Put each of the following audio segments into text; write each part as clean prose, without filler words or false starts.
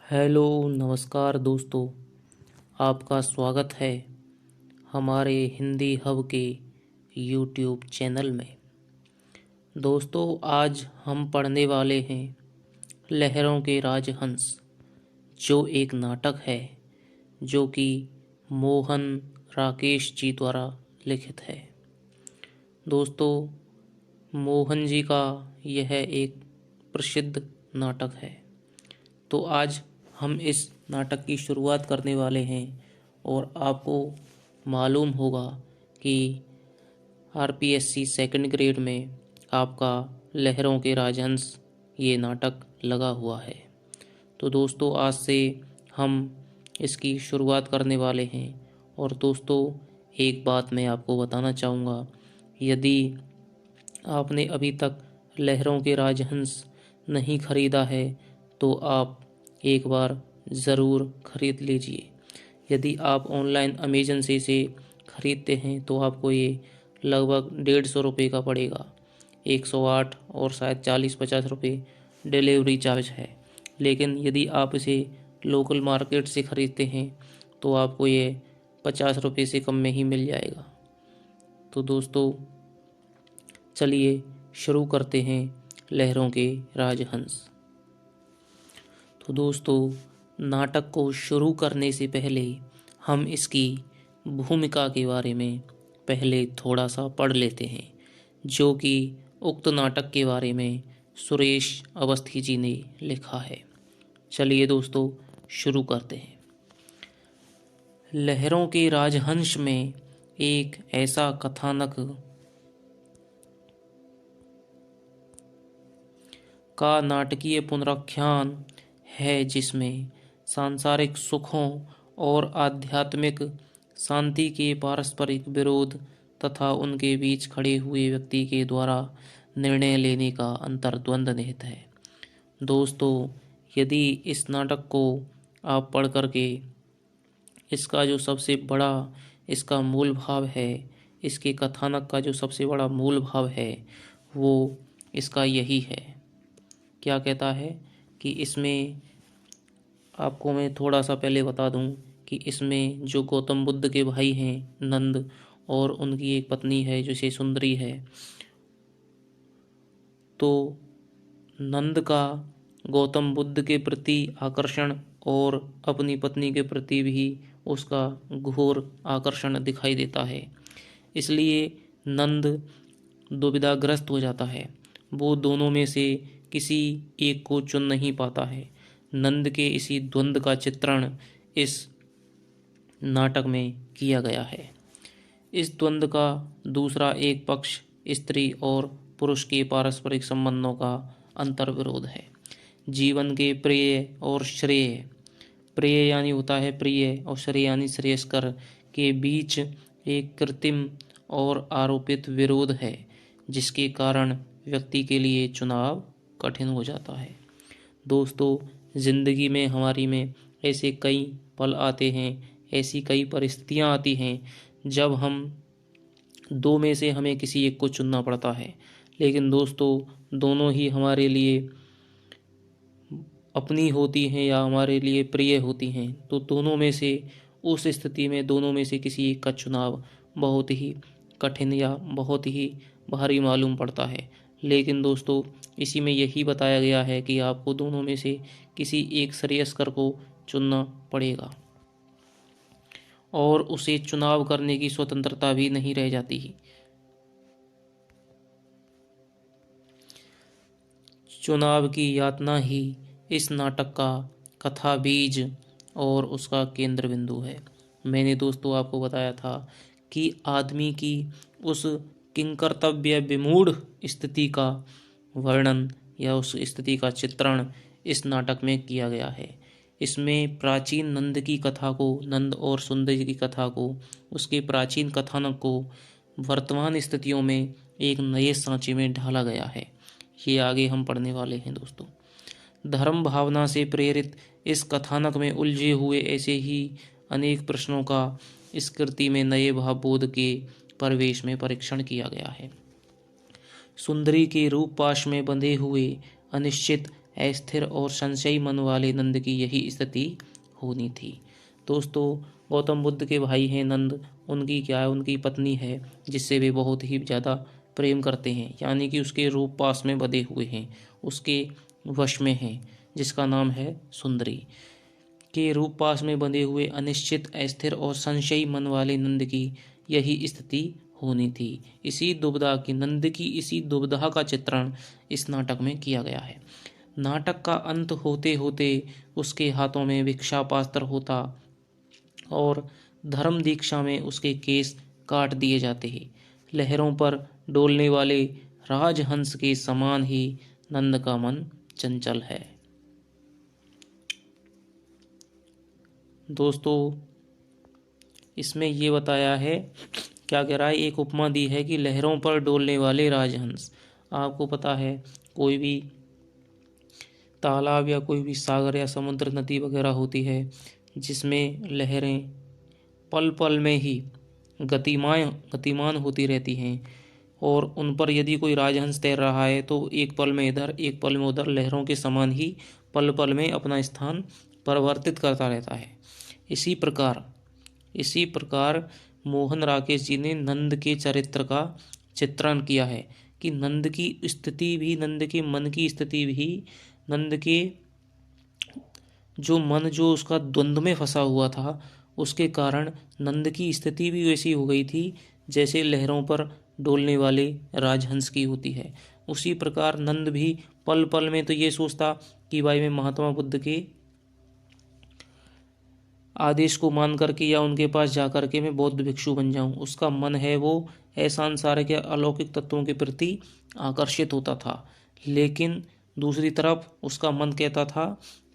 Hello नमस्कार दोस्तों, आपका स्वागत है हमारे हिंदी हब के यूट्यूब चैनल में। दोस्तों, आज हम पढ़ने वाले हैं लहरों के राजहंस, जो एक नाटक है जो कि मोहन राकेश जी द्वारा लिखित है। दोस्तों, मोहन जी का यह एक प्रसिद्ध नाटक है। तो आज हम इस नाटक की शुरुआत करने वाले हैं और आपको मालूम होगा कि आरपीएससी सेकंड ग्रेड में आपका लहरों के राजहंस ये नाटक लगा हुआ है। तो दोस्तों, आज से हम इसकी शुरुआत करने वाले हैं। और दोस्तों, एक बात मैं आपको बताना चाहूँगा, यदि आपने अभी तक लहरों के राजहंस नहीं खरीदा है तो आप एक बार ज़रूर खरीद लीजिए। यदि आप ऑनलाइन अमेजन से इसे खरीदते हैं तो आपको ये लगभग 150 रुपये का पड़ेगा। 108 और शायद 40-50 रुपये डिलीवरी चार्ज है। लेकिन यदि आप इसे लोकल मार्केट से ख़रीदते हैं तो आपको ये 50 रुपये से कम में ही मिल जाएगा। तो दोस्तों, चलिए शुरू करते हैं लहरों के राजहंस। तो दोस्तों, नाटक को शुरू करने से पहले हम इसकी भूमिका के बारे में पहले थोड़ा सा पढ़ लेते हैं, जो कि उक्त नाटक के बारे में सुरेश अवस्थी जी ने लिखा है। चलिए दोस्तों, शुरू करते हैं। लहरों के राजहंस में एक ऐसा कथानक का नाटकीय पुनराख्यान है जिसमें सांसारिक सुखों और आध्यात्मिक शांति के पारस्परिक विरोध तथा उनके बीच खड़े हुए व्यक्ति के द्वारा निर्णय लेने का अंतर्द्वंद निहित है। दोस्तों, यदि इस नाटक को आप पढ़ करके इसका जो सबसे बड़ा इसका मूल भाव है, इसके कथानक का जो सबसे बड़ा मूल भाव है वो इसका यही है। क्या कहता है कि इसमें आपको मैं थोड़ा सा पहले बता दूं कि इसमें जो गौतम बुद्ध के भाई हैं नंद, और उनकी एक पत्नी है जो से सुंदरी है, तो नंद का गौतम बुद्ध के प्रति आकर्षण और अपनी पत्नी के प्रति भी उसका घोर आकर्षण दिखाई देता है। इसलिए नंद दुविधाग्रस्त हो जाता है। वो दोनों में से किसी एक को चुन नहीं पाता है। नंद के इसी द्वंद्व का चित्रण इस नाटक में किया गया है। इस द्वंद्व का दूसरा एक पक्ष स्त्री और पुरुष के पारस्परिक संबंधों का अंतर्विरोध है। जीवन के प्रिय और श्रेय, प्रिय यानी होता है प्रिय और श्रेय यानी श्रेयस्कर, के बीच एक कृत्रिम और आरोपित विरोध है, जिसके कारण व्यक्ति के लिए चुनाव कठिन हो जाता है। दोस्तों, ज़िंदगी में हमारी में ऐसे कई पल आते हैं, ऐसी कई परिस्थितियां आती हैं जब हम दो में से हमें किसी एक को चुनना पड़ता है। लेकिन दोस्तों, दोनों ही हमारे लिए अपनी होती हैं या हमारे लिए प्रिय होती हैं। तो दोनों में से उस स्थिति में दोनों में से किसी एक का चुनाव बहुत ही कठिन या बहुत ही भारी मालूम पड़ता है। लेकिन दोस्तों, इसी में यही बताया गया है कि आपको दोनों में से किसी एक श्रेयस्कर को चुनना पड़ेगा और उसे चुनाव करने की स्वतंत्रता भी नहीं रह जाती। चुनाव की यातना ही इस नाटक का कथा बीज और उसका केंद्र बिंदु है। मैंने दोस्तों आपको बताया था कि आदमी की उस किंकर्तव्य विमूढ़ स्थिति का वर्णन या उस स्थिति का चित्रण इस नाटक में किया गया है। इसमें प्राचीन नंद की कथा को, नंद और सुंदरी की कथा को, उसके प्राचीन कथानक को वर्तमान स्थितियों में एक नए सांचे में ढाला गया है। ये आगे हम पढ़ने वाले हैं। दोस्तों, धर्म भावना से प्रेरित इस कथानक में उलझे हुए ऐसे ही अनेक प्रश्नों का इस कृति में नए भावबोध के परिवेश में परीक्षण किया गया है। सुंदरी के रूप पाश में बंधे हुए अनिश्चित अस्थिर और संशयी मन वाले नंद की यही स्थिति होनी थी। दोस्तों, गौतम बुद्ध के भाई हैं नंद, उनकी क्या है, उनकी पत्नी है जिससे वे बहुत ही ज़्यादा प्रेम करते हैं, यानी कि उसके रूप पास में बंधे हुए हैं, उसके वश में हैं, जिसका नाम है सुंदरी। के रूप पास में बंधे हुए अनिश्चित, अस्थिर और संशयी मन वाले नंद की यही स्थिति होनी थी। इसी दुविधा का चित्रण इस नाटक में किया गया है। नाटक का अंत होते होते उसके हाथों में भिक्षा पात्र होता और धर्म दीक्षा में उसके केस काट दिए जाते हैं। लहरों पर डोलने वाले राजहंस के समान ही नंद का मन चंचल है। दोस्तों, इसमें ये बताया है, क्या कह रहा है, एक उपमा दी है कि लहरों पर डोलने वाले राजहंस। आपको पता है, कोई भी तालाब या कोई भी सागर या समुद्र, नदी वगैरह होती है जिसमें लहरें पल पल में ही गतिमान होती रहती हैं, और उन पर यदि कोई राजहंस तैर रहा है तो एक पल में इधर एक पल में उधर लहरों के समान ही पल पल में अपना स्थान परिवर्तित करता रहता है। इसी प्रकार मोहन राकेश जी ने नंद के चरित्र का चित्रण किया है कि नंद की स्थिति भी, नंद के मन की स्थिति भी, नंद के जो उसका द्वंद्व में फंसा हुआ था, उसके कारण नंद की स्थिति भी वैसी हो गई थी जैसे लहरों पर डोलने वाले राजहंस की होती है। उसी प्रकार नंद भी पल पल में तो ये सोचता कि भाई मैं महात्मा बुद्ध के आदेश को मान करके या उनके पास जा करके मैं बौद्ध भिक्षु बन जाऊं। उसका मन है वो सांसार के अलौकिक तत्वों के प्रति आकर्षित होता था, लेकिन दूसरी तरफ उसका मन कहता था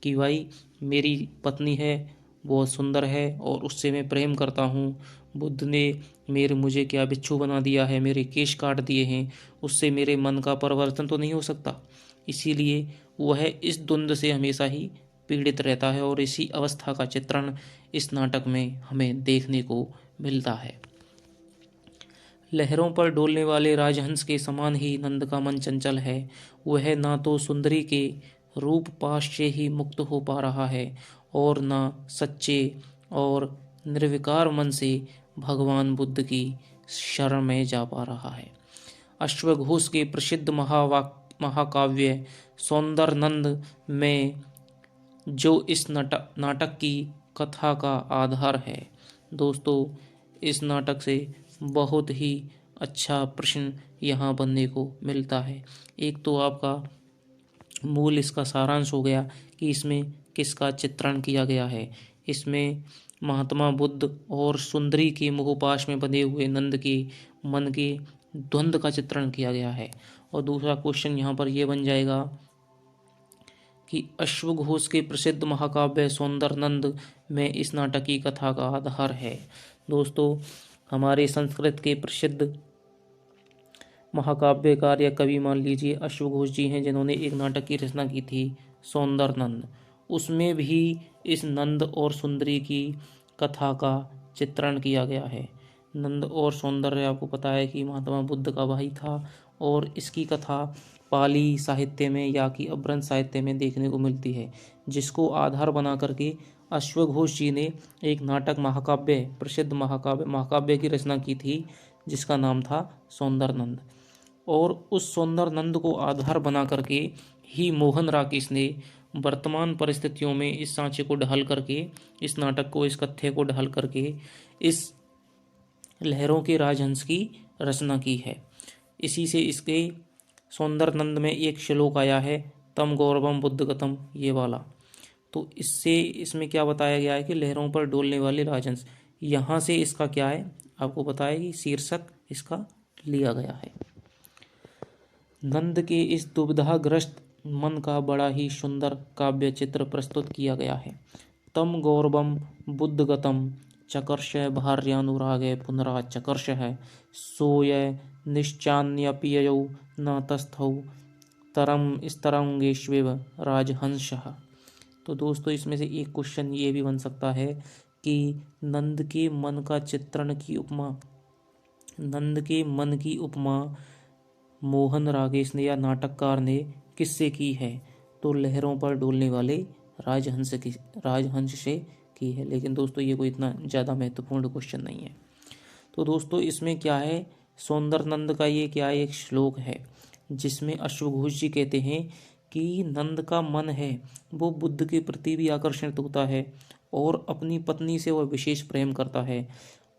कि भाई मेरी पत्नी है, बहुत सुंदर है और उससे मैं प्रेम करता हूँ। बुद्ध ने मुझे क्या भिक्षु बना दिया है, मेरे केश काट दिए हैं, उससे मेरे मन का परिवर्तन तो नहीं हो सकता। इसीलिए वह इस द्वंद्व से हमेशा ही पीड़ित रहता है और इसी अवस्था का चित्रण इस नाटक में हमें देखने को मिलता है। लहरों पर डोलने वाले राजहंस के समान ही नंद का मन चंचल है। वह ना तो सुंदरी के रूप पाश से ही मुक्त हो पा रहा है और ना सच्चे और निर्विकार मन से भगवान बुद्ध की शरण में जा पा रहा है। अश्वघोष के प्रसिद्ध महाकाव्य सौंदरनंद में जो इस नाटक की कथा का आधार है। दोस्तों, इस नाटक से बहुत ही अच्छा प्रश्न यहाँ बनने को मिलता है। एक तो आपका मूल इसका सारांश हो गया कि इसमें किसका चित्रण किया गया है। इसमें महात्मा बुद्ध और सुंदरी के मोहपाश में बंधे हुए नंद के मन के द्वंद्व का चित्रण किया गया है। और दूसरा क्वेश्चन यहाँ पर यह बन जाएगा कि अश्वघोष के प्रसिद्ध महाकाव्य सौंदरनंद में इस नाटक की कथा का आधार है। दोस्तों, हमारे संस्कृत के प्रसिद्ध महाकाव्यकार या कवि मान लीजिए अश्वघोष जी हैं, जिन्होंने एक नाटक की रचना की थी सौंदरनंद। उसमें भी इस नंद और सुंदरी की कथा का चित्रण किया गया है। नंद और सौंदर्य आपको पता है कि महात्मा बुद्ध का भाई था, और इसकी कथा पाली साहित्य में या कि अपभ्रंश साहित्य में देखने को मिलती है, जिसको आधार बना करके अश्वघोष जी ने एक नाटक प्रसिद्ध महाकाव्य की रचना की थी, जिसका नाम था सौंदरनंद। और उस सौंदरनंद को आधार बना करके ही मोहन राकेश ने वर्तमान परिस्थितियों में इस सांचे को ढाल करके, इस नाटक को, इस कथ्य को ढाल करके इस लहरों के राजहंस की रचना की है। इसी से इसके सौंदरनंद में एक श्लोक आया है, तम गौरवम बुद्धगतम, ये वाला। तो इससे इसमें क्या बताया गया है कि लहरों पर डोलने वाले राजहंस, यहाँ से इसका क्या है आपको पता है कि शीर्षक इसका लिया गया है। नंद के इस दुविधाग्रस्त मन का बड़ा ही सुंदर काव्य चित्र प्रस्तुत किया गया है। तम गौरवम बुद्धगतम चकर्ष भार्यानुरागे पुनरा चकर्ष है सोय निश्चान्यपियौ न तस्थौ तरम स्तरंगेष्वेव राजहंसः। तो दोस्तों, इसमें से एक क्वेश्चन ये भी बन सकता है कि नंद के मन का चित्रण की उपमा, नंद के मन की उपमा मोहन राकेश ने या नाटककार ने किससे की है। तो लहरों पर डोलने वाले राजहंस से की है। लेकिन दोस्तों ये कोई इतना ज़्यादा महत्वपूर्ण क्वेश्चन नहीं है। तो दोस्तों इसमें क्या है, सौंदरनंद का ये क्या है, एक श्लोक है जिसमें अश्वघोष जी कहते हैं कि नंद का मन है वो बुद्ध के प्रति भी आकर्षित होता है और अपनी पत्नी से वह विशेष प्रेम करता है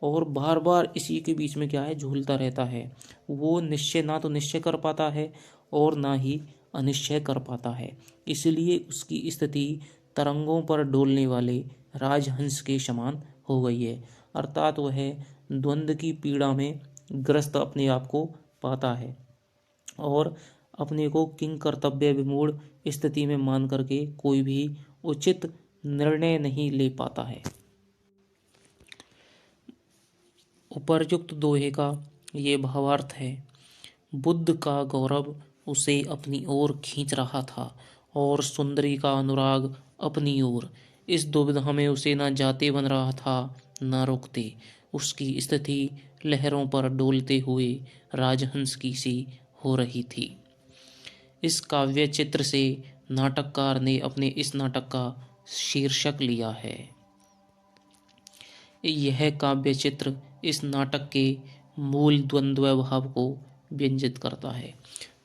और बार बार इसी के बीच में क्या है, झूलता रहता है। वो निश्चय ना तो निश्चय कर पाता है और ना ही अनिश्चय कर पाता है। इसलिए उसकी स्थिति तरंगों पर डोलने वाले राजहंस के समान हो गई है, अर्थात वह द्वंद्व की पीड़ा में ग्रस्त अपने आप को पाता है और अपने को किंग कर्तव्य विमूढ़ स्थिति में मान करके कोई भी उचित निर्णय नहीं ले पाता है। उपर्युक्त दोहे का ये भावार्थ है, बुद्ध का गौरव उसे अपनी ओर खींच रहा था और सुंदरी का अनुराग अपनी ओर। इस दुविधा में उसे न जाते बन रहा था न रुकते। उसकी स्थिति लहरों पर डोलते हुए राजहंस की सी हो रही थी। इस काव्य चित्र से नाटककार ने अपने इस नाटक का शीर्षक लिया है। यह काव्य चित्र इस नाटक के मूल द्वंद्व भाव को व्यंजित करता है।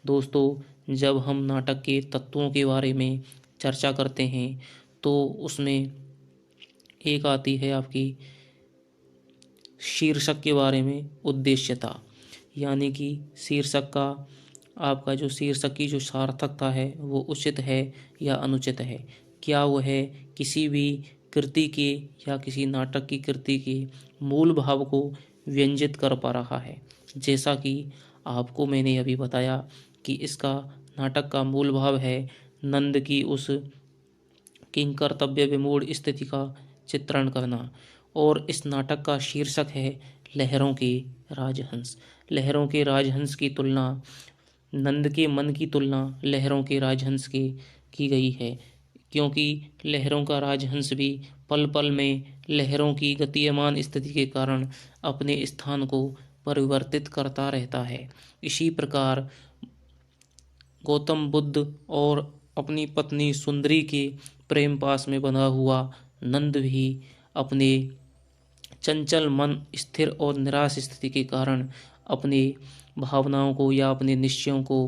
दोस्तों जब हम नाटक के तत्वों के बारे में चर्चा करते हैं तो उसमें एक आती है आपकी शीर्षक के बारे में उद्देश्यता, यानी कि शीर्षक का आपका जो शीर्षक की जो सार्थकता है वो उचित है या अनुचित है। क्या वह किसी भी कृति के या किसी नाटक की कृति के मूल भाव को व्यंजित कर पा रहा है। जैसा कि आपको मैंने अभी बताया कि इसका नाटक का मूल भाव है नंद की उस किंग कर्तव्य विमूढ़ स्थिति का चित्रण करना और इस नाटक का शीर्षक है लहरों के राजहंस। लहरों के राजहंस की तुलना, नंद के मन की तुलना लहरों के राजहंस के की गई है, क्योंकि लहरों का राजहंस भी पल पल में लहरों की गतिमान स्थिति के कारण अपने स्थान को परिवर्तित करता रहता है। इसी प्रकार गौतम बुद्ध और अपनी पत्नी सुंदरी के प्रेम पास में बंधा हुआ नंद भी अपने चंचल मन, स्थिर और निराश स्थिति के कारण अपने भावनाओं को या अपने निश्चयों को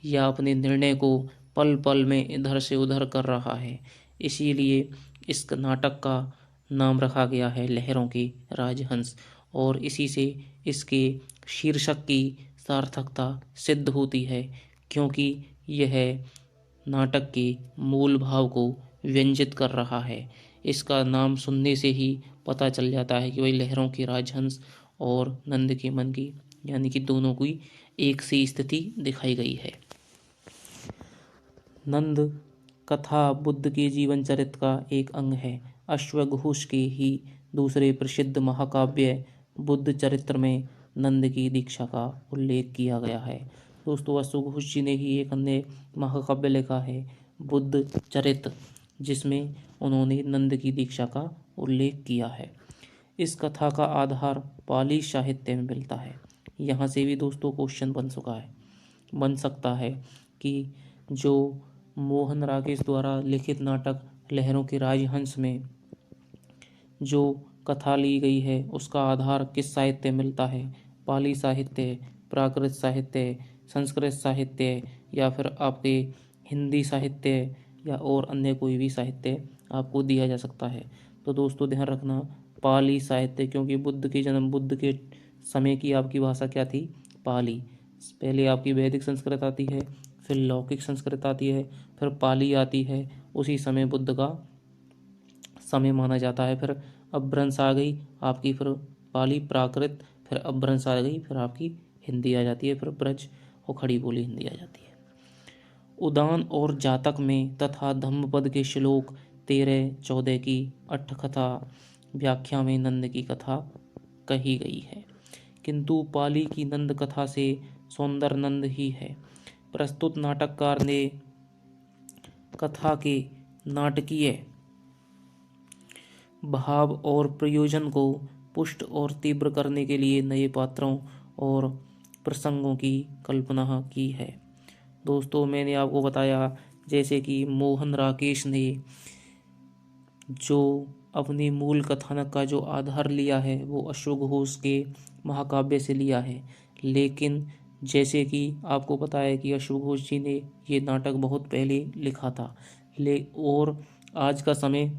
या अपने निर्णय को पल पल में इधर से उधर कर रहा है। इसीलिए इस नाटक का नाम रखा गया है लहरों के राजहंस और इसी से इसके शीर्षक की सार्थकता सिद्ध होती है, क्योंकि यह नाटक के मूल भाव को व्यंजित कर रहा है। इसका नाम सुनने से ही पता चल जाता है कि वही लहरों के राजहंस और नंद के मन की, यानी कि दोनों की एक सी स्थिति दिखाई गई है। नंद कथा बुद्ध के जीवन चरित्र का एक अंग है। अश्वघोष के ही दूसरे प्रसिद्ध महाकाव्य बुद्ध चरित्र में नंद की दीक्षा का उल्लेख किया गया है। दोस्तों अश्वघोष जी ने ही एक अन्य महाकाव्य लिखा है बुद्ध चरित्र, जिसमें उन्होंने नंद की दीक्षा का उल्लेख किया है। इस कथा का आधार पाली साहित्य में मिलता है। यहाँ से भी दोस्तों क्वेश्चन बन सकता है कि जो मोहन राकेश द्वारा लिखित नाटक लहरों के राजहंस में जो कथा ली गई है उसका आधार किस साहित्य मिलता है, पाली साहित्य, प्राकृत साहित्य, संस्कृत साहित्य या फिर आपके हिंदी साहित्य या और अन्य कोई भी साहित्य आपको दिया जा सकता है। तो दोस्तों ध्यान रखना पाली साहित्य, क्योंकि बुद्ध के समय की आपकी भाषा क्या थी, पाली। पहले आपकी वैदिक संस्कृत आती है, फिर लौकिक संस्कृत आती है, फिर पाली आती है। उसी समय बुद्ध का समय माना जाता है। फिर अपभ्रंश आ गई आपकी, फिर पाली प्राकृत, फिर अपभ्रंश आ गई, फिर आपकी हिंदी आ जाती है, फिर ब्रज और खड़ी बोली हिंदी आ जाती है। उदान और जातक में तथा धम्मपद के श्लोक 13-14 की अट्ठकथा व्याख्या में नंद की कथा कही गई है, किंतु पाली की नंद कथा से सौंदर नंद ही है। प्रस्तुत नाटककार ने कथा के नाटकीय भाव और प्रयोजन को पुष्ट और तीव्र करने के लिए नए पात्रों और प्रसंगों की कल्पना की है। दोस्तों मैंने आपको बताया जैसे कि मोहन राकेश ने जो अपनी मूल कथानक का जो आधार लिया है वो अश्वघोष के महाकाव्य से लिया है, लेकिन जैसे कि आपको पता है कि अश्वघोष जी ने ये नाटक बहुत पहले लिखा था और आज का समय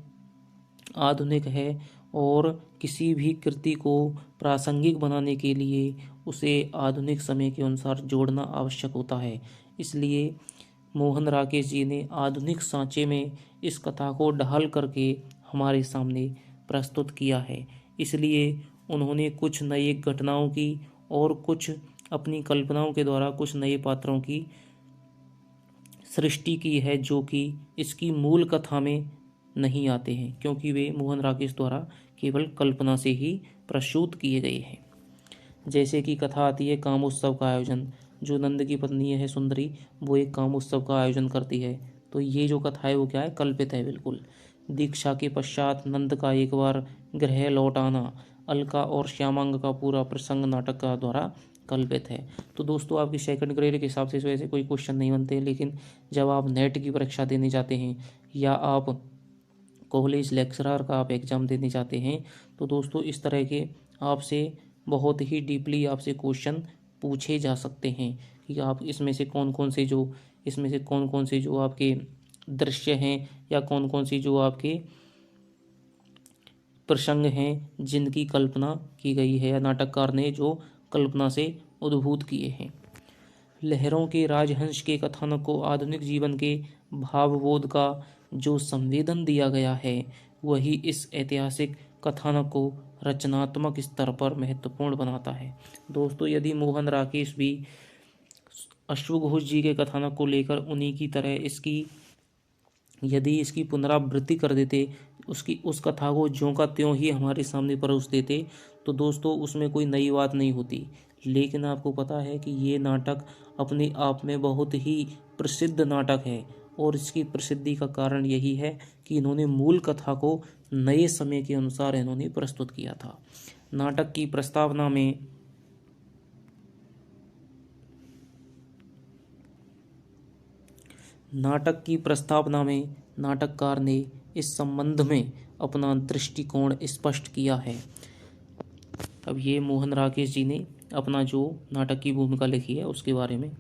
आधुनिक है और किसी भी कृति को प्रासंगिक बनाने के लिए उसे आधुनिक समय के अनुसार जोड़ना आवश्यक होता है। इसलिए मोहन राकेश जी ने आधुनिक सांचे में इस कथा को ढाल करके हमारे सामने प्रस्तुत किया है। इसलिए उन्होंने कुछ नई घटनाओं की और कुछ अपनी कल्पनाओं के द्वारा कुछ नए पात्रों की सृष्टि की है जो कि इसकी मूल कथा में नहीं आते हैं, क्योंकि वे मोहन राकेश द्वारा केवल कल्पना से ही प्रस्तुत किए गए हैं। जैसे कि कथा आती है कामोत्सव का आयोजन। जो नंद की पत्नी है सुंदरी, वो एक कामोत्सव का आयोजन करती है। तो ये जो कथा है वो क्या है, कल्पित है बिल्कुल। दीक्षा के पश्चात नंद का एक बार गृह लौट आना, अलका और श्यामांग का पूरा प्रसंग नाटक का द्वारा कल्पित है। तो दोस्तों आपकी सेकंड ग्रेड के हिसाब से इस वजह से कोई क्वेश्चन नहीं बनते, लेकिन जब आप नेट की परीक्षा देने जाते हैं या आप कॉलेज लेक्चरर का आप एग्ज़ाम देने जाते हैं तो दोस्तों इस तरह के आपसे बहुत ही डीपली आपसे क्वेश्चन पूछे जा सकते हैं कि आप इसमें से कौन कौन से जो आपके दृश्य हैं या कौन कौन सी जो आपके प्रसंग हैं जिनकी कल्पना की गई है या नाटककार ने जो कल्पना से उद्भूत किए हैं। लहरों के राजहंस के कथानक को आधुनिक जीवन के भावबोध का जो संवेदन दिया गया है वही इस ऐतिहासिक कथानक को रचनात्मक स्तर पर महत्वपूर्ण बनाता है। दोस्तों यदि मोहन राकेश भी अश्वघोष जी के कथानक को लेकर उन्हीं की तरह यदि इसकी पुनरावृत्ति कर देते, उस कथा को ज्यों का त्यों ही हमारे सामने परोस देते तो दोस्तों उसमें कोई नई बात नहीं होती। लेकिन आपको पता है कि ये नाटक अपने आप में बहुत ही प्रसिद्ध नाटक है और इसकी प्रसिद्धि का कारण यही है कि इन्होंने मूल कथा को नए समय के अनुसार इन्होंने प्रस्तुत किया था। नाटक की प्रस्तावना में नाटककार ने इस संबंध में अपना दृष्टिकोण स्पष्ट किया है। अब ये मोहन राकेश जी ने अपना जो नाटक की भूमिका लिखी है उसके बारे में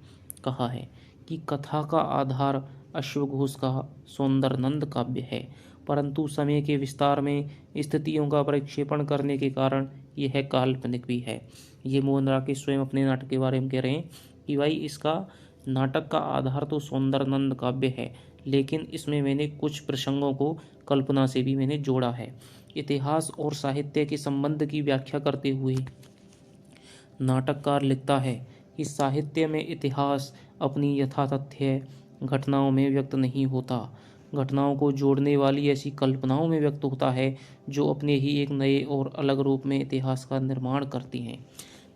कहा है कि कथा का आधार अश्वघोष का सौंदरनंद काव्य है, परंतु समय के विस्तार में स्थितियों का प्रक्षेपण करने के कारण यह काल्पनिक भी है। ये मोहन राकेश स्वयं अपने नाटक के बारे में कह रहे हैं कि भाई इसका नाटक का आधार तो सौंदरनंद काव्य है, लेकिन इसमें मैंने कुछ प्रसंगों को कल्पना से भी मैंने जोड़ा है। इतिहास और साहित्य के संबंध की व्याख्या करते हुए नाटककार लिखता है कि साहित्य में इतिहास अपनी यथातथ्य घटनाओं में व्यक्त नहीं होता, घटनाओं को जोड़ने वाली ऐसी कल्पनाओं में व्यक्त होता है जो अपने ही एक नए और अलग रूप में इतिहास का निर्माण करती हैं।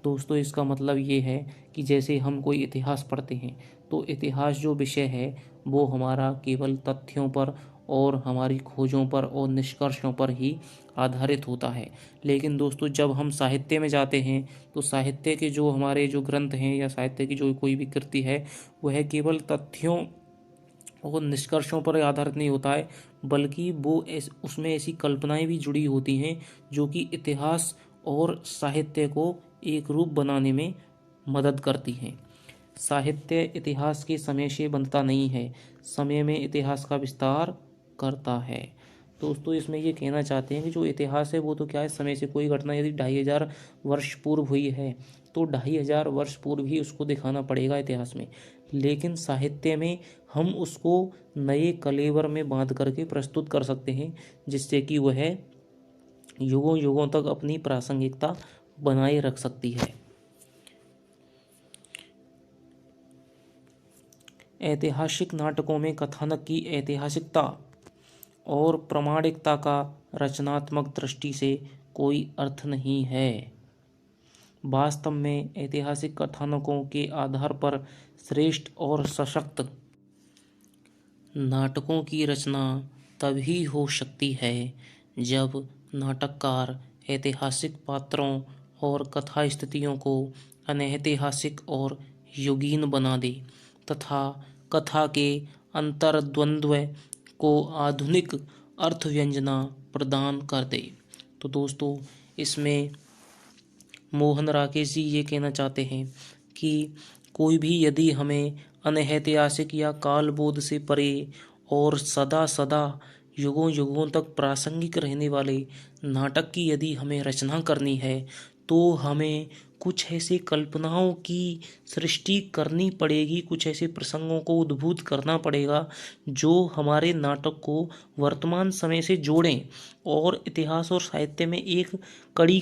दोस्तों इसका मतलब ये है कि जैसे हम कोई इतिहास पढ़ते हैं तो इतिहास जो विषय है वो हमारा केवल तथ्यों पर और हमारी खोजों पर और निष्कर्षों पर ही आधारित होता है। लेकिन दोस्तों जब हम साहित्य में जाते हैं तो साहित्य के जो हमारे जो ग्रंथ हैं या साहित्य की जो कोई भी कृति है वह केवल तथ्यों और निष्कर्षों पर आधारित नहीं होता है, बल्कि उसमें ऐसी कल्पनाएं भी जुड़ी होती हैं जो कि इतिहास और साहित्य को एक रूप बनाने में मदद करती हैं। साहित्य इतिहास के समय से बनता नहीं है, समय में इतिहास का विस्तार करता है। दोस्तों इसमें ये कहना चाहते हैं कि जो इतिहास है वो तो क्या है, समय से कोई घटना यदि 2500 वर्ष पूर्व हुई है तो 2500 वर्ष पूर्व ही उसको दिखाना पड़ेगा इतिहास में, लेकिन साहित्य में हम उसको नए कलेवर में बांध करके प्रस्तुत कर सकते हैं जिससे कि वह युगों युगों तक अपनी प्रासंगिकता बनाए रख सकती है। ऐतिहासिक नाटकों में कथानक की ऐतिहासिकता और प्रामाणिकता का रचनात्मक दृष्टि से कोई अर्थ नहीं है। वास्तव में ऐतिहासिक कथानकों के आधार पर श्रेष्ठ और सशक्त नाटकों की रचना तभी हो सकती है जब नाटककार ऐतिहासिक पात्रों और कथा स्थितियों को अनैतिहासिक और युगीन बना दे तथा कथा के अंतर्द्वंद्व को आधुनिक अर्थ व्यंजना प्रदान कर दे। तो दोस्तों, इसमें मोहन राकेश जी ये कहना चाहते हैं कि कोई भी यदि हमें अनैतिहासिक या कालबोध से परे और सदा सदा युगों युगों तक प्रासंगिक रहने वाले नाटक की यदि हमें रचना करनी है तो हमें कुछ ऐसी कल्पनाओं की सृष्टि करनी पड़ेगी, कुछ ऐसे प्रसंगों को उद्भूत करना पड़ेगा जो हमारे नाटक को वर्तमान समय से जोड़ें और इतिहास और साहित्य में एक कड़ी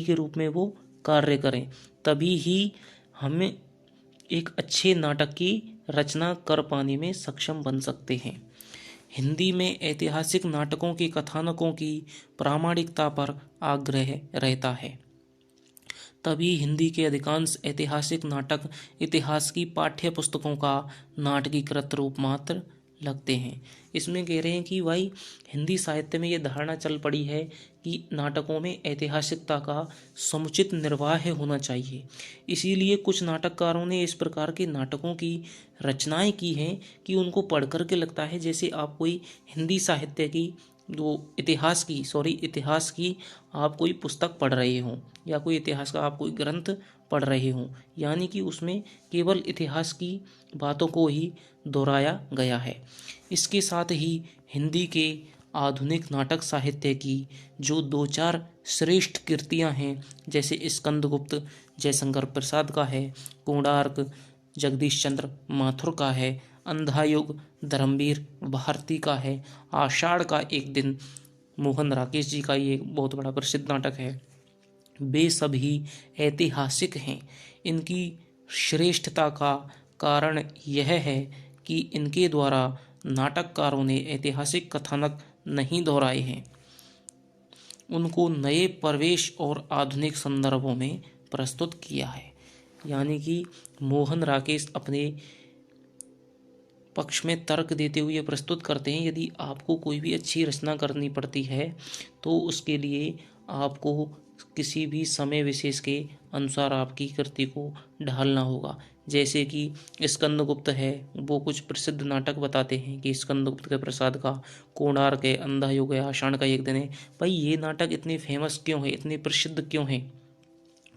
के रूप में वो कार्य करें। तभी ही हमें एक अच्छे नाटक की रचना कर पाने में सक्षम बन सकते हैं। हिंदी में ऐतिहासिक नाटकों के कथानकों की प्रामाणिकता पर आग्रह रहता है। तभी हिंदी के अधिकांश ऐतिहासिक नाटक इतिहास की पाठ्य पुस्तकों का नाटकीकृत रूप मात्र लगते हैं। इसमें कह रहे हैं कि भाई हिंदी साहित्य में ये धारणा चल पड़ी है कि नाटकों में ऐतिहासिकता का समुचित निर्वाह होना चाहिए। इसीलिए कुछ नाटककारों ने इस प्रकार के नाटकों की रचनाएं की हैं कि उनको पढ़ कर के लगता है जैसे आप कोई हिंदी साहित्य की इतिहास की आप कोई पुस्तक पढ़ रहे हों या कोई इतिहास का आप कोई ग्रंथ पढ़ रहे हों, यानी कि उसमें केवल इतिहास की बातों को ही दोहराया गया है। इसके साथ ही हिंदी के आधुनिक नाटक साहित्य की जो दो चार श्रेष्ठ कृतियां हैं, जैसे स्कंदगुप्त जयशंकर प्रसाद का है, कोणार्क जगदीश चंद्र माथुर का है, अंधायुग धर्मवीर भारती का है, आषाढ़ का एक दिन मोहन राकेश जी का ये बहुत बड़ा प्रसिद्ध नाटक है, वे सभी ऐतिहासिक हैं। इनकी श्रेष्ठता का कारण यह है कि इनके द्वारा नाटककारों ने ऐतिहासिक कथानक नहीं दोहराए हैं, उनको नए प्रवेश और आधुनिक संदर्भों में प्रस्तुत किया है। यानी कि मोहन राकेश अपने पक्ष में तर्क देते हुए प्रस्तुत करते हैं, यदि आपको कोई भी अच्छी रचना करनी पड़ती है तो उसके लिए आपको किसी भी समय विशेष के अनुसार आपकी कृति को ढालना होगा। जैसे कि स्कंदगुप्त है, वो कुछ प्रसिद्ध नाटक बताते हैं कि स्कंदगुप्त के प्रसाद का, कोणार्क है, अंधायुग है, आषाढ़ का एक दिन है। भाई ये नाटक इतने फेमस क्यों है, इतने प्रसिद्ध क्यों है?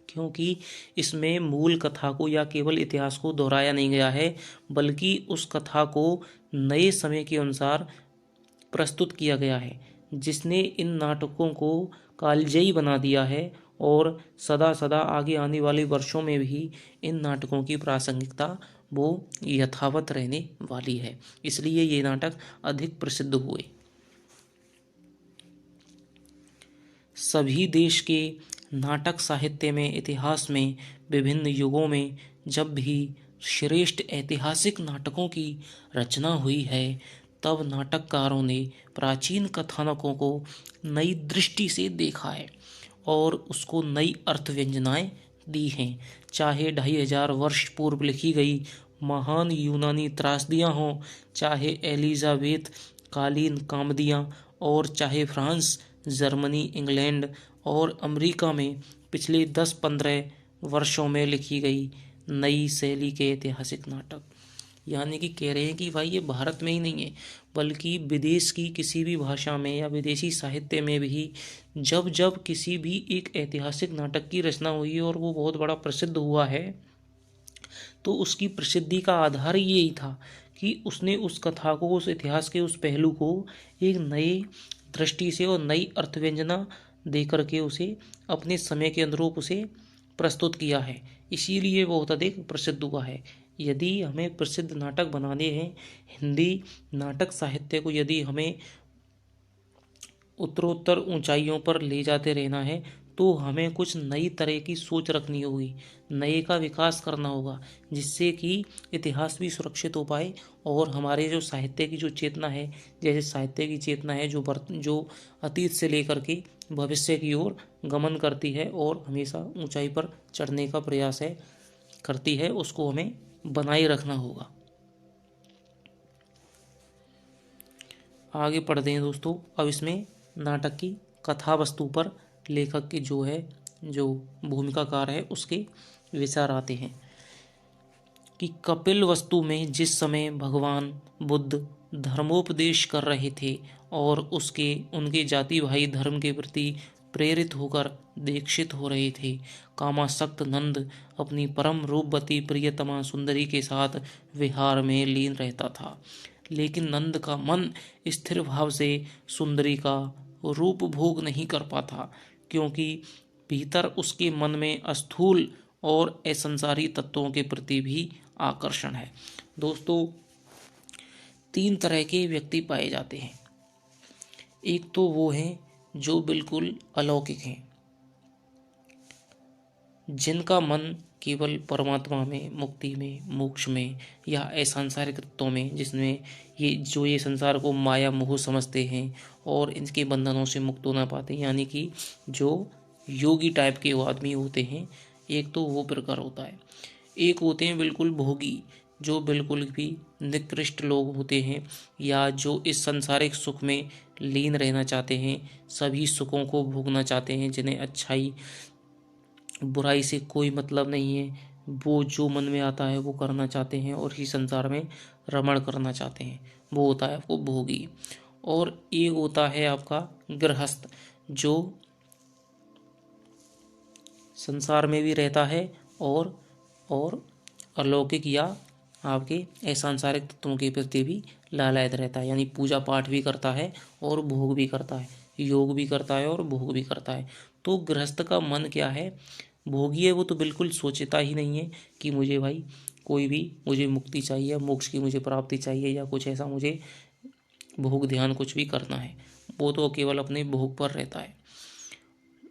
क्योंकि इसमें मूल कथा को या केवल इतिहास को दोहराया नहीं गया है, बल्कि उस कथा को नए समय के अनुसार प्रस्तुत किया गया है, जिसने इन नाटकों को कालजयी बना दिया है और सदा सदा आगे आने वाले वर्षों में भी इन नाटकों की प्रासंगिकता वो यथावत रहने वाली है। इसलिए ये नाटक अधिक प्रसिद्ध हुए। सभी देश के नाटक साहित्य में, इतिहास में, विभिन्न युगों में जब भी श्रेष्ठ ऐतिहासिक नाटकों की रचना हुई है, तब नाटककारों ने प्राचीन कथानकों को नई दृष्टि से देखा है और उसको नई अर्थ व्यंजनाएं दी हैं। चाहे 2500 वर्ष पूर्व लिखी गई महान यूनानी त्रासदियाँ हों, चाहे एलिजाबेथ कालीन कामदियाँ, और चाहे फ्रांस, जर्मनी, इंग्लैंड और अमेरिका में पिछले 10-15 वर्षों में लिखी गई नई शैली के ऐतिहासिक नाटक। यानी कि कह रहे हैं कि भाई ये भारत में ही नहीं है, बल्कि विदेश की किसी भी भाषा में या विदेशी साहित्य में भी जब जब किसी भी एक ऐतिहासिक नाटक की रचना हुई और वो बहुत बड़ा प्रसिद्ध हुआ है, तो उसकी प्रसिद्धि का आधार यही था कि उसने उस कथा को, उस इतिहास के उस पहलू को एक नए दृष्टि से और नई अर्थव्यंजना दे करके उसे अपने समय के अनुरूप उसे प्रस्तुत किया है। इसीलिए बहुत अधिक प्रसिद्ध हुआ है। यदि हमें प्रसिद्ध नाटक बनाने हैं, हिंदी नाटक साहित्य को यदि हमें उत्तरोत्तर ऊंचाइयों पर ले जाते रहना है, तो हमें कुछ नई तरह की सोच रखनी होगी, नए का विकास करना होगा, जिससे कि इतिहास भी सुरक्षित हो पाए और हमारे जो साहित्य की जो चेतना है, जैसे साहित्य की चेतना है जो अतीत से लेकर के भविष्य की ओर गमन करती है और हमेशा ऊंचाई पर चढ़ने का प्रयास करती है, उसको हमें बनाए रखना होगा। आगे पढ़ते हैं दोस्तों। अब इसमें नाटक की कथा वस्तु पर लेखक की जो भूमिकाकार है उसके विचार आते हैं। कि कपिल वस्तु में जिस समय भगवान बुद्ध धर्मोपदेश कर रहे थे और उनके जाति भाई धर्म के प्रति प्रेरित होकर दीक्षित हो रहे थे, कामासक्त नंद अपनी परम रूपवती प्रियतमा सुंदरी के साथ विहार में लीन रहता था। लेकिन नंद का मन स्थिर भाव से सुंदरी का रूप भोग नहीं कर पाता, क्योंकि भीतर उसके मन में स्थूल और असंसारी तत्वों के प्रति भी आकर्षण है। दोस्तों, 3 तरह के व्यक्ति पाए जाते हैं। एक तो वो हैं जो बिल्कुल अलौकिक हैं, जिनका मन केवल परमात्मा में, मुक्ति में, मोक्ष में या असंसारिक तत्वों में, जिसमें ये संसार को माया मोह समझते हैं और इनके बंधनों से मुक्त होना पाते हैं, यानी कि जो योगी टाइप के वो आदमी होते हैं। एक तो वो प्रकार होता है। एक होते हैं बिल्कुल भोगी, जो बिल्कुल भी निकृष्ट लोग होते हैं, या जो इस सांसारिक सुख में लीन रहना चाहते हैं, सभी सुखों को भोगना चाहते हैं, जिन्हें अच्छाई बुराई से कोई मतलब नहीं है, वो जो मन में आता है वो करना चाहते हैं और इसी संसार में रमण करना चाहते हैं। वो होता है आपको भोगी। और एक होता है आपका गृहस्थ, जो संसार में भी रहता है और अलौकिक या आपके असंसारिक तत्वों के प्रति भी लालायत रहता है, यानी पूजा पाठ भी करता है और भोग भी करता है, योग भी करता है और भोग भी करता है। तो गृहस्थ का मन क्या है, भोगी है, वो तो बिल्कुल सोचता ही नहीं है कि मुझे मुक्ति चाहिए, मोक्ष की मुझे प्राप्ति चाहिए, या कुछ ऐसा मुझे भोग ध्यान कुछ भी करना है। वो तो केवल अपने भोग पर रहता है।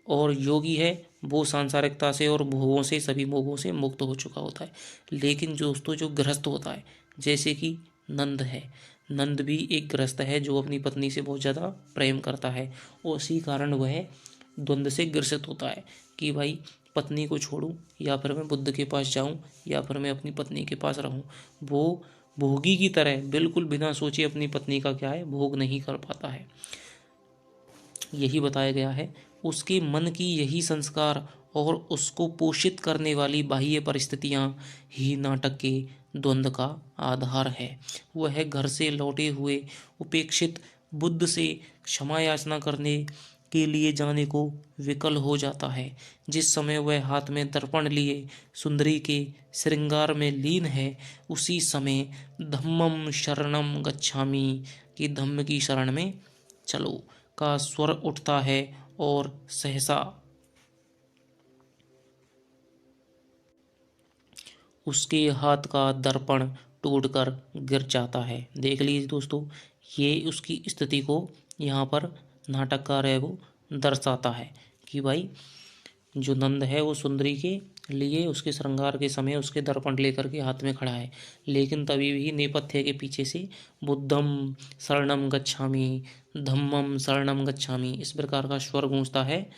और योगी है, वो सांसारिकता से और भोगों से, सभी मोहों से मुक्त हो चुका होता है। लेकिन दोस्तों, जो गृहस्थ होता है, जैसे कि नंद है, नंद भी एक गृहस्थ है जो अपनी पत्नी से बहुत ज़्यादा प्रेम करता है, और इसी कारण वह द्वंद्व से ग्रसित होता है कि भाई पत्नी को छोड़ूं या फिर मैं बुद्ध के पास जाऊं या फिर मैं अपनी पत्नी के पास रहूं। वो भोगी की तरह बिल्कुल बिना सोचे अपनी पत्नी का क्या है, भोग नहीं कर पाता है। यही बताया गया है। उसके मन की यही संस्कार और उसको पोषित करने वाली बाह्य परिस्थितियां ही नाटक के द्वंद्व का आधार है। वह घर से लौटे हुए उपेक्षित बुद्ध से क्षमा याचना करने के लिए जाने को विकल हो जाता है। जिस समय वह हाथ में दर्पण लिए सुंदरी के श्रृंगार में लीन है, उसी समय धम्मम शरणम गच्छामि कि धम्म की शरण में चलो का स्वर उठता है और सहसा उसके हाथ का दर्पण टूटकर गिर जाता है। देख लीजिए दोस्तों, ये उसकी स्थिति को यहाँ पर नाटककार है वो दर्शाता है कि भाई जो नंद है वो सुंदरी के लिए उसके श्रृंगार के समय उसके दर्पण लेकर के हाथ में खड़ा है, लेकिन तभी भी नेपथ्य के पीछे से बुद्धम शरणम गच्छामि, धम्मम शरणम गच्छामि, इस प्रकार का स्वर गूंजता है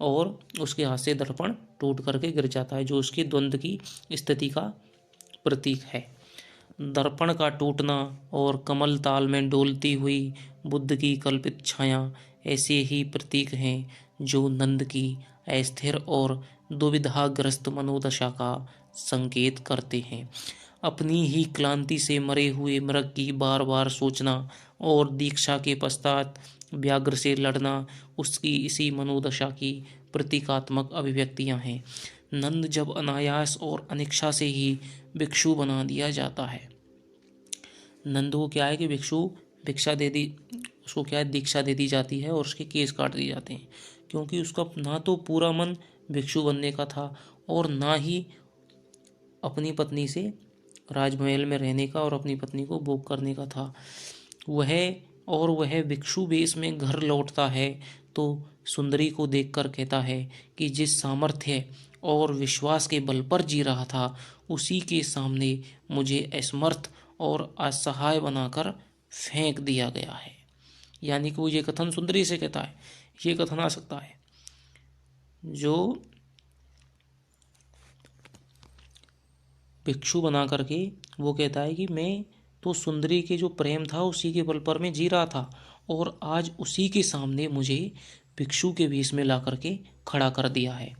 और उसके हाथ से दर्पण टूट करके गिर जाता है, जो उसके द्वंद्व की स्थिति का प्रतीक है। दर्पण का टूटना और कमल ताल में डोलती हुई बुद्ध की कल्पित छाया ऐसे ही प्रतीक हैं जो नंद की अस्थिर और दुविधाग्रस्त मनोदशा का संकेत करते हैं। अपनी ही क्लांति से मरे हुए मृग की बार बार सोचना और दीक्षा के पश्चात व्याघ्र से लड़ना उसकी इसी मनोदशा की प्रतीकात्मक अभिव्यक्तियां हैं। नंद जब अनायास और अनिच्छा से ही भिक्षु बना दिया जाता है, नंद को क्या है कि उसको क्या है, दीक्षा दे दी जाती है और उसके केस काट दिए जाते हैं, क्योंकि उसका ना तो पूरा मन भिक्षु बनने का था और ना ही अपनी पत्नी से राजमहल में रहने का और अपनी पत्नी को भोग करने का था। वह भिक्षु वेश में घर लौटता है तो सुंदरी को देखकर कहता है कि जिस सामर्थ्य और विश्वास के बल पर जी रहा था, उसी के सामने मुझे असमर्थ और असहाय बनाकर फेंक दिया गया है। यानी कि वो ये कथन सुंदरी से कहता है। ये कथन आ सकता है जो भिक्षु बना करके वो कहता है कि मैं तो सुंदरी के जो प्रेम था उसी के बल पर मैं जी रहा था, और आज उसी के सामने मुझे भिक्षु के वेश में ला करके खड़ा कर दिया है।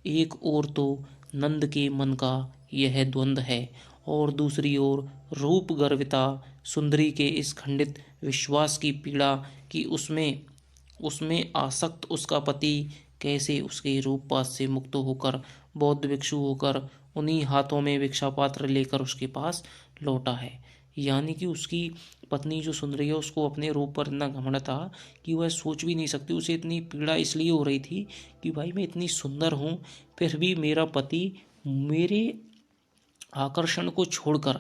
एक ओर तो नंद के मन का यह द्वंद्व है और दूसरी ओर रूप गर्विता सुंदरी के इस खंडित विश्वास की पीड़ा कि उसमें उसमें आसक्त उसका पति कैसे उसके रूपपात से मुक्त होकर बौद्ध भिक्षु होकर उन्हीं हाथों में भिक्षा पात्र लेकर उसके पास लौटा है। यानी कि उसकी पत्नी जो सुंदरी है उसको अपने रूप पर इतना घमंड था कि वह सोच भी नहीं सकती। उसे इतनी पीड़ा इसलिए हो रही थी कि भाई मैं इतनी सुंदर हूँ फिर भी मेरा पति मेरे आकर्षण को छोड़कर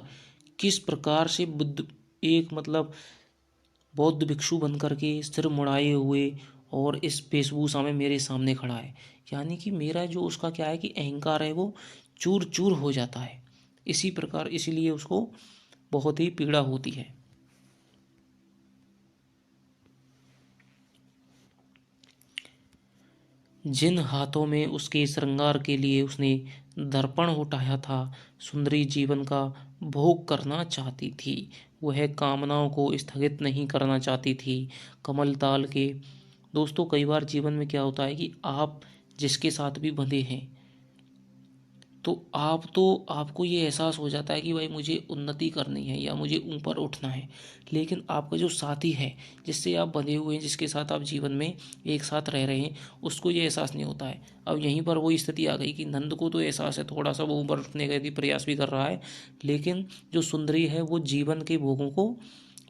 किस प्रकार से बुद्ध एक बौद्ध भिक्षु बन करके सिर मुड़ाए हुए और इस वेशभूषा में मेरे सामने खड़ा है। यानी कि मेरा जो उसका क्या है कि अहंकार है वो चूर चूर हो जाता है। इसी प्रकार इसीलिए उसको बहुत ही पीड़ा होती है। जिन हाथों में उसके श्रृंगार के लिए उसने दर्पण उठाया था सुंदरी जीवन का भोग करना चाहती थी। वह कामनाओं को स्थगित नहीं करना चाहती थी। कमल ताल के दोस्तों कई बार जीवन में क्या होता है कि आप जिसके साथ भी बंधे हैं तो आपको ये एहसास हो जाता है कि भाई मुझे उन्नति करनी है या मुझे ऊपर उठना है, लेकिन आपका जो साथी है जिससे आप बंधे हुए हैं जिसके साथ आप जीवन में एक साथ रह रहे हैं उसको ये एहसास नहीं होता है। अब यहीं पर वो स्थिति आ गई कि नंद को तो एहसास है, थोड़ा सा वो ऊपर उठने का यदि प्रयास भी कर रहा है, लेकिन जो सुंदरी है वो जीवन के भोगों को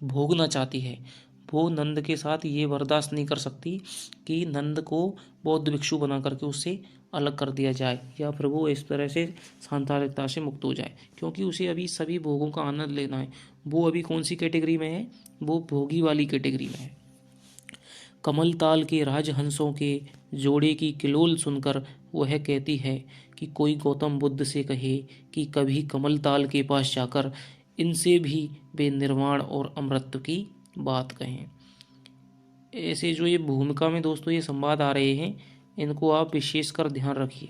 भोगना चाहती है। वो नंद के साथ ये बर्दाश्त नहीं कर सकती कि नंद को बौद्ध भिक्षु बना करके उससे अलग कर दिया जाए या फिर वो इस तरह से सांसारिकता से मुक्त हो जाए, क्योंकि उसे अभी सभी भोगों का आनंद लेना है। वो अभी कौन सी कैटेगरी में है? वो भोगी वाली कैटेगरी में है। कमल ताल के राजहंसों के जोड़े की किलोल सुनकर वह कहती है कि कोई गौतम बुद्ध से कहे कि कभी कमल ताल के पास जाकर इनसे भी वे निर्वाण और अमृत की बात कहें। ऐसे जो ये भूमिका में दोस्तों ये संवाद आ रहे हैं इनको आप विशेषकर ध्यान रखिए,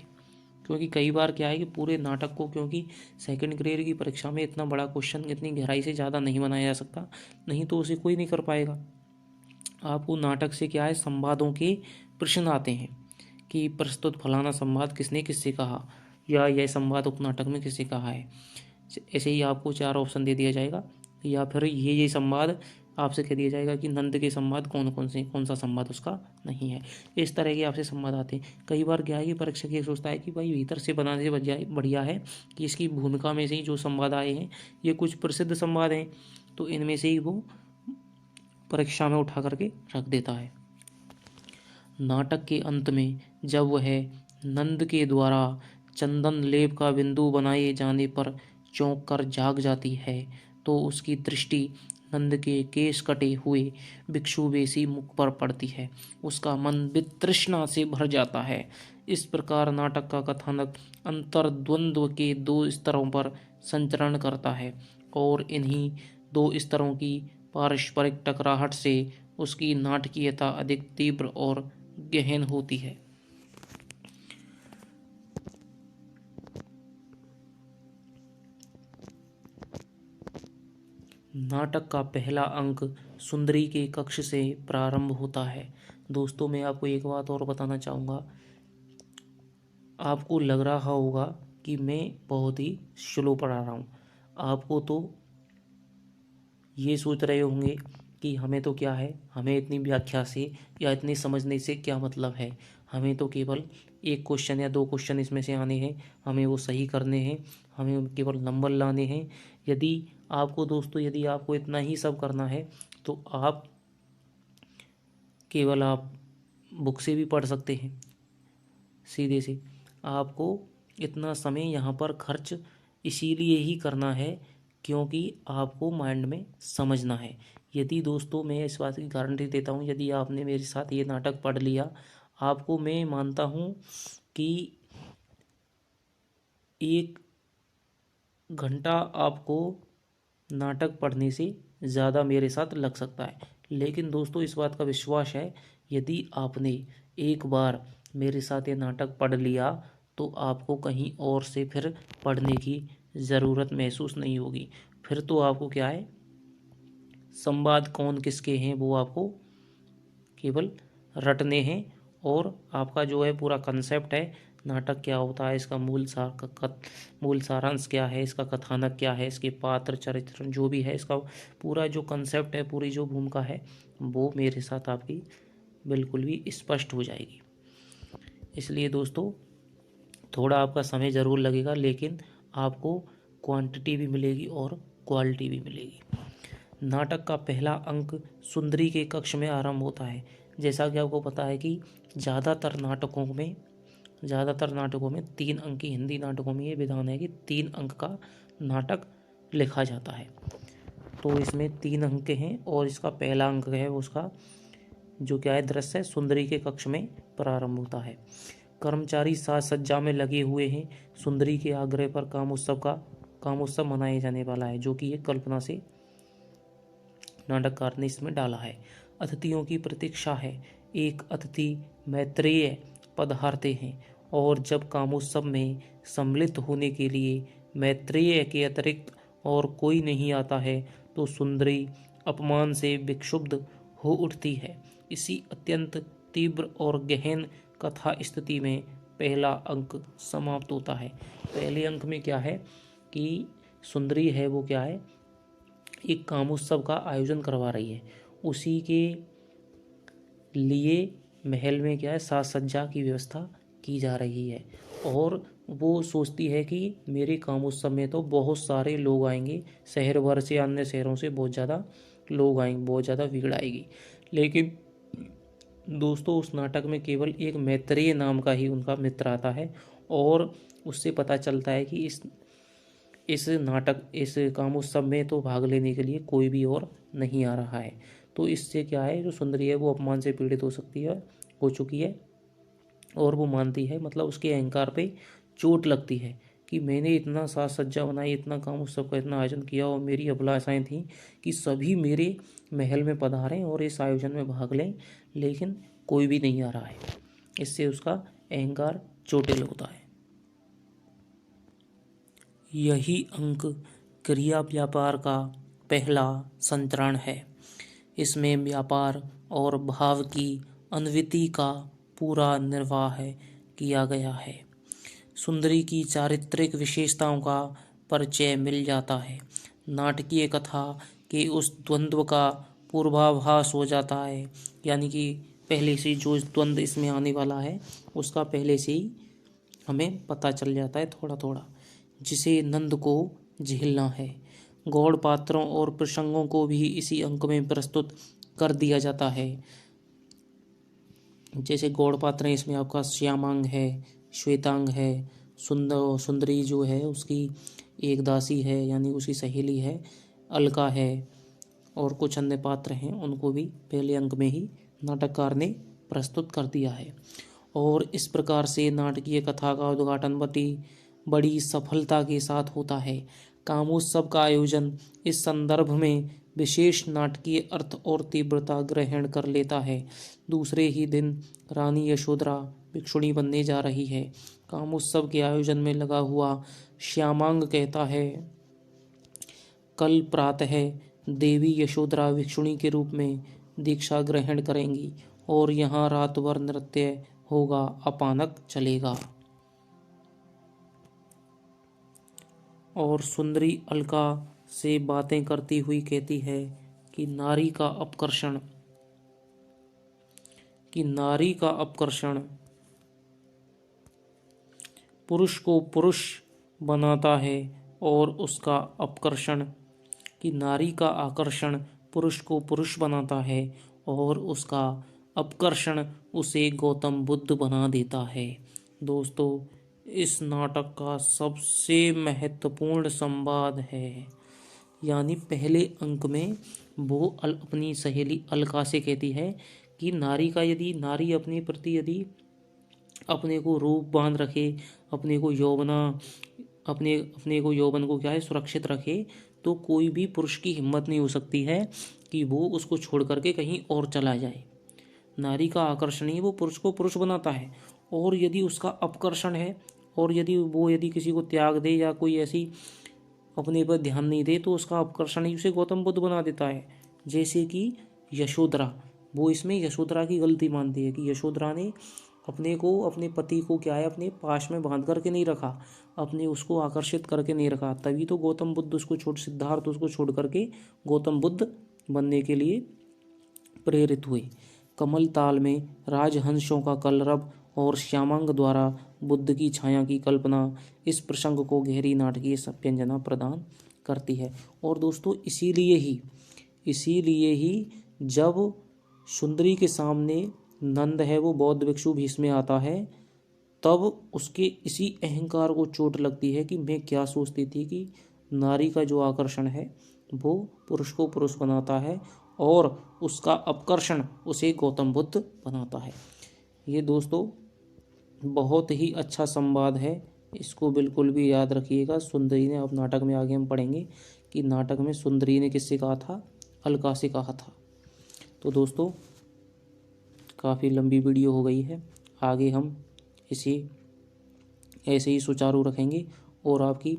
क्योंकि कई बार क्या है कि पूरे नाटक को, क्योंकि सेकंड ग्रेड की परीक्षा में इतना बड़ा क्वेश्चन इतनी गहराई से ज़्यादा नहीं बनाया जा सकता, नहीं तो उसे कोई नहीं कर पाएगा। आपको नाटक से क्या है संवादों के प्रश्न आते हैं कि प्रस्तुत फलाना संवाद किसने किससे कहा या यह संवाद उपनाटक में किससे कहा है। ऐसे ही आपको 4 ऑप्शन दे दिया जाएगा या फिर ये संवाद आपसे कह दिया जाएगा कि नंद के संवाद कौन सा संवाद उसका नहीं है। इस तरह के आपसे संवाद आते हैं। कई बार क्या है कि परीक्षक ये सोचता है कि भाई भीतर से बनाने से बढ़िया है कि इसकी भूमिका में से ही जो संवाद आए हैं ये कुछ प्रसिद्ध संवाद हैं, तो इनमें से ही वो परीक्षा में उठा करके रख देता है। नाटक के अंत में जब वह नंद के द्वारा चंदन लेप का बिंदु बनाए जाने पर चौंक कर जाग जाती है तो उसकी दृष्टि नंद के केश कटे हुए भिक्षु वेशी मुख पर पड़ती है। उसका मन वितृष्णा से भर जाता है। इस प्रकार नाटक का कथानक अंतर्द्वंद्व के 2 स्तरों पर संचरण करता है और इन्हीं 2 स्तरों की पारस्परिक टकराहट से उसकी नाटकीयता अधिक तीव्र और गहन होती है। नाटक का पहला अंक सुंदरी के कक्ष से प्रारंभ होता है। दोस्तों मैं आपको एक बात और बताना चाहूँगा, आपको लग रहा होगा कि मैं बहुत ही स्लो पढ़ा रहा हूँ। आपको तो ये सोच रहे होंगे कि हमें तो क्या है, हमें इतनी व्याख्या से या इतनी समझने से क्या मतलब है, हमें तो केवल 1 क्वेश्चन या 2 क्वेश्चन इसमें से आने हैं, हमें वो सही करने हैं, हमें केवल नंबर लाने हैं। यदि आपको इतना ही सब करना है तो आप बुक से भी पढ़ सकते हैं सीधे से। आपको इतना समय यहाँ पर खर्च इसीलिए ही करना है क्योंकि आपको माइंड में समझना है। यदि दोस्तों मैं इस बात की गारंटी देता हूँ, यदि आपने मेरे साथ ये नाटक पढ़ लिया, आपको मैं मानता हूँ कि 1 घंटा आपको नाटक पढ़ने से ज़्यादा मेरे साथ लग सकता है। लेकिन दोस्तों इस बात का विश्वास है, यदि आपने एक बार मेरे साथ ये नाटक पढ़ लिया तो आपको कहीं और से फिर पढ़ने की ज़रूरत महसूस नहीं होगी। फिर तो आपको क्या है, संवाद कौन किसके हैं वो आपको केवल रटने हैं और आपका जो है पूरा कंसेप्ट है नाटक क्या होता है, इसका मूल सारांश क्या है, इसका कथानक क्या है, इसके पात्र चरित्र जो भी है, इसका पूरा जो कंसेप्ट है, पूरी जो भूमिका है, वो मेरे साथ आपकी बिल्कुल भी स्पष्ट हो जाएगी। इसलिए दोस्तों थोड़ा आपका समय ज़रूर लगेगा, लेकिन आपको क्वांटिटी भी मिलेगी और क्वालिटी भी मिलेगी। नाटक का पहला अंक सुंदरी के कक्ष में आरंभ होता है। जैसा कि आपको पता है कि ज़्यादातर नाटकों में 3 अंक की, हिंदी नाटकों में ये विधान है कि 3 अंक का नाटक लिखा जाता है। तो इसमें 3 अंक हैं और इसका पहला अंक है उसका जो क्या है, दृश्य सुंदरी के कक्ष में प्रारंभ होता है। कर्मचारी साज सज्जा में लगे हुए हैं। सुंदरी के आग्रह पर कामोत्सव मनाया जाने वाला है, जो कि एक कल्पना से नाटककार ने इसमें डाला है। अतिथियों की प्रतीक्षा है। एक अतिथि मैत्रेय पधारते हैं और जब कामोत्सव में सम्मिलित होने के लिए मैत्रेय के अतिरिक्त और कोई नहीं आता है तो सुंदरी अपमान से विक्षुब्ध हो उठती है। इसी अत्यंत तीव्र और गहन कथा स्थिति में पहला अंक समाप्त होता है। पहले अंक में क्या है कि सुंदरी है वो क्या है, एक कामोत्सव का आयोजन करवा रही है। उसी के लिए महल में क्या है, साज सज्जा की व्यवस्था की जा रही है और वो सोचती है कि मेरे कामोत्सव में तो बहुत सारे लोग आएंगे, शहर भर से, अन्य शहरों से बहुत ज़्यादा लोग आएंगे, बहुत ज़्यादा भीड़ आएगी। लेकिन दोस्तों उस नाटक में केवल एक मैत्रेय नाम का ही उनका मित्र आता है और उससे पता चलता है कि इस कामोत्सव में तो भाग लेने के लिए कोई भी और नहीं आ रहा है। तो इससे क्या है, जो सुंदरी है वो अपमान से पीड़ित हो चुकी है और वो मानती है, मतलब उसके अहंकार पे चोट लगती है कि मैंने इतना साज सज्जा बनाई, इतना कामोत्सव का इतना आयोजन किया और मेरी अभिलाषाएं थी कि सभी मेरे महल में पधारें और इस आयोजन में भाग लें, लेकिन कोई भी नहीं आ रहा है। इससे उसका अहंकार चोटिल होता है। यही अंक क्रिया व्यापार का पहला संतरण है। इसमें व्यापार और भाव की अन्विति का पूरा निर्वाह किया गया है। सुंदरी की चारित्रिक विशेषताओं का परिचय मिल जाता है। नाटकीय कथा के उस द्वंद्व का पूर्वाभास हो जाता है, यानी कि पहले से जो द्वंद्व इसमें आने वाला है उसका पहले से ही हमें पता चल जाता है थोड़ा थोड़ा, जिसे नंद को झेलना है। गौड़ पात्रों और प्रसंगों को भी इसी अंक में प्रस्तुत कर दिया जाता है। जैसे गौड़ पात्र हैं, इसमें आपका श्यामांग है, श्वेतांग है, सुंदरी जो है उसकी एक दासी है, यानी उसकी सहेली है, अलका है, और कुछ अन्य पात्र हैं, उनको भी पहले अंक में ही नाटककार ने प्रस्तुत कर दिया है। और इस प्रकार से नाटकीय कथा का उद्घाटन बड़ी सफलता के साथ होता है। कामोत्सव का आयोजन इस संदर्भ में विशेष नाटकीय अर्थ और तीव्रता ग्रहण कर लेता है। दूसरे ही दिन रानी यशोधरा भिक्षुणी बनने जा रही है। कामोत्सव के आयोजन में लगा हुआ श्यामांग कहता है, कल प्रातः देवी यशोधरा भिक्षुणी के रूप में दीक्षा ग्रहण करेंगी और यहाँ रात भर नृत्य होगा, अपानक चलेगा। और सुंदरी अलका से बातें करती हुई कहती है कि नारी का अपकर्षण पुरुष को पुरुष बनाता है और उसका अपकर्षण कि नारी का आकर्षण पुरुष को पुरुष बनाता है और उसका अपकर्षण उसे गौतम बुद्ध बना देता है। दोस्तों इस नाटक का सबसे महत्वपूर्ण संवाद है, यानी पहले अंक में वो अपनी सहेली अलका से कहती है कि नारी अपने प्रति यदि अपने को रूप बांध रखे, अपने को यौवन को क्या है सुरक्षित रखे, तो कोई भी पुरुष की हिम्मत नहीं हो सकती है कि वो उसको छोड़ करके कहीं और चला जाए। नारी का आकर्षण ही वो पुरुष को पुरुष बनाता है, और यदि उसका अपकर्षण है और यदि किसी को त्याग दे या कोई ऐसी अपने पर ध्यान नहीं दे तो उसका अपकर्षण ही उसे गौतम बुद्ध बना देता है। जैसे कि यशोधरा, वो इसमें यशोधरा की गलती मानती है कि यशोधरा ने अपने को, अपने पति को क्या है, अपने पास में बांध करके नहीं रखा, अपने उसको आकर्षित करके नहीं रखा। तभी तो गौतम बुद्ध उसको सिद्धार्थ उसको छोड़ करके गौतम बुद्ध बनने के लिए प्रेरित हुए। कमल ताल में राजहंसों का कलरव और श्यामांग द्वारा बुद्ध की छाया की कल्पना इस प्रसंग को गहरी नाटकीय व्यंजना प्रदान करती है। और दोस्तों इसीलिए ही जब सुंदरी के सामने नंद है वो बौद्ध भिक्षु भीष्म में आता है, तब उसके इसी अहंकार को चोट लगती है कि मैं क्या सोचती थी कि नारी का जो आकर्षण है वो पुरुष को पुरुष बनाता है और उसका अपकर्षण उसे गौतम बुद्ध बनाता है। ये दोस्तों बहुत ही अच्छा संवाद है, इसको बिल्कुल भी याद रखिएगा। सुंदरी ने, अब नाटक में आगे हम पढ़ेंगे कि नाटक में सुंदरी ने किससे कहा था, अलका से कहा था। तो दोस्तों काफ़ी लंबी वीडियो हो गई है, आगे हम इसे ऐसे ही सुचारू रखेंगे और आपकी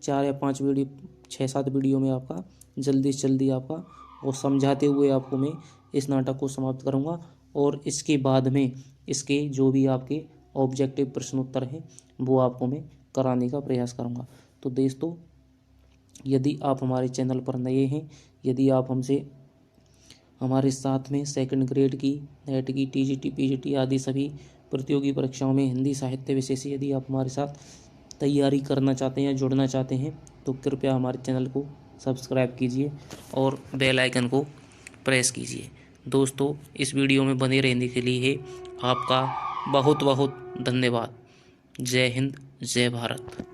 4 या 5 वीडियो, 6-7 वीडियो में आपका जल्दी से जल्दी आपका और समझाते हुए आपको मैं इस नाटक को समाप्त करूंगा। और इसके बाद में इसके जो भी आपके ऑब्जेक्टिव प्रश्न उत्तर हैं वो आपको मैं कराने का प्रयास करूंगा। तो दोस्तों यदि आप हमारे चैनल पर नए हैं, यदि आप हमारे साथ में सेकंड ग्रेड की, नेट की, टीजीटी, पीजीटी आदि सभी प्रतियोगी परीक्षाओं में हिंदी साहित्य विषय से यदि आप हमारे साथ तैयारी करना चाहते हैं या जुड़ना चाहते हैं तो कृपया हमारे चैनल को सब्सक्राइब कीजिए और बेल आइकन को प्रेस कीजिए। दोस्तों इस वीडियो में बने रहने के लिए आपका बहुत बहुत धन्यवाद। जय हिंद, जय भारत।